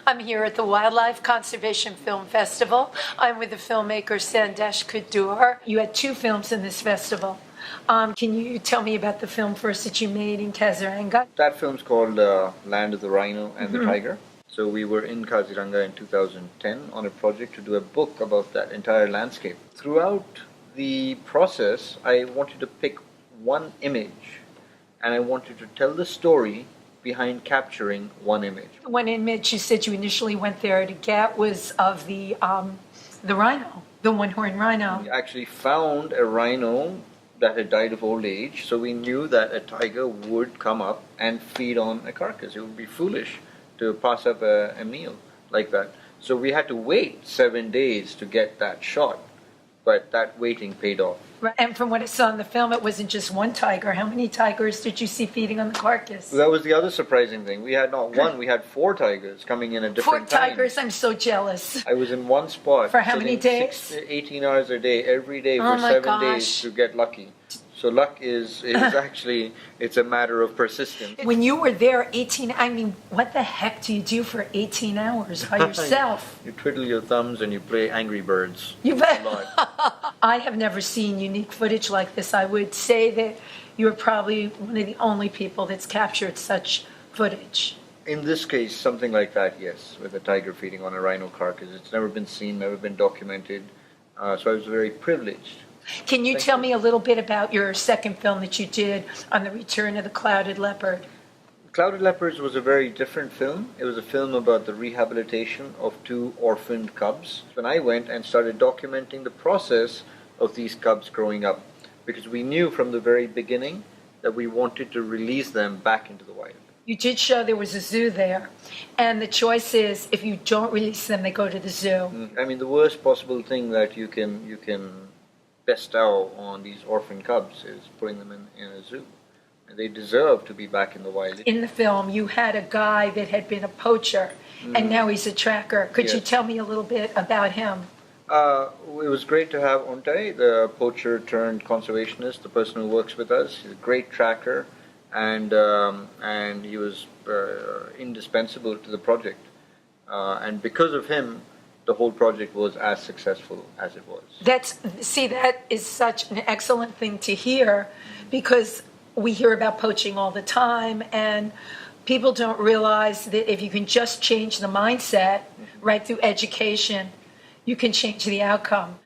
I'm here at the Wildlife Conservation Film Festival. I'm with the filmmaker Sandesh Kadur. You had two films in this festival. Can you tell me about the film first that you made in Kaziranga? That film's called Land of the Rhino and the Tiger. So we were in Kaziranga in 2010 on a project to do a book about that entire landscape. Throughout the process, I wanted to pick one image and I wanted to tell the story behind capturing one image. One image you said you initially went there to get was of the rhino, the one-horned rhino. We actually found a rhino that had died of old age, so we knew that a tiger would come up and feed on a carcass. It would be foolish to pass up a meal like that. So we had to wait 7 days to get that shot, but that waiting paid off. Right. And from what I saw in the film, it wasn't just one tiger. How many tigers did you see feeding on the carcass? That was the other surprising thing. We had not one, we had 4 tigers coming in at different times. 4 tigers, I'm so jealous. I was in one spot. For how many days? 6 to 18 hours a day, every day for 7 days to get lucky. So luck is actually, it's a matter of persistence. When you were there 18, I mean, what the heck do you do for 18 hours by yourself? You twiddle your thumbs and you play Angry Birds. You bet. I have never seen unique footage like this. I would say that you're probably one of the only people that's captured such footage. In this case, something like that, yes, with a tiger feeding on a rhino carcass. It's never been seen, never been documented. So I was very privileged. Can you tell me a little bit about your second film that you did on the return of the Clouded Leopard? Clouded Leopards was a very different film. It was a film about the rehabilitation of 2 orphaned cubs. When I went and started documenting the process of these cubs growing up, because we knew from the very beginning that we wanted to release them back into the wild. You did show there was a zoo there, and the choice is if you don't release them, they go to the zoo. I mean, the worst possible thing that you can bestow on these orphan cubs is putting them in a zoo. And they deserve to be back in the wild. In the film, you had a guy that had been a poacher, and now he's a tracker. Could you tell me a little bit about him? It was great to have Ontai, the poacher turned conservationist, the person who works with us. He's a great tracker, and he was indispensable to the project. And because of him, the whole project was as successful as it was. That is such an excellent thing to hear, because we hear about poaching all the time, and people don't realize that if you can just change the mindset right through education, you can change the outcome.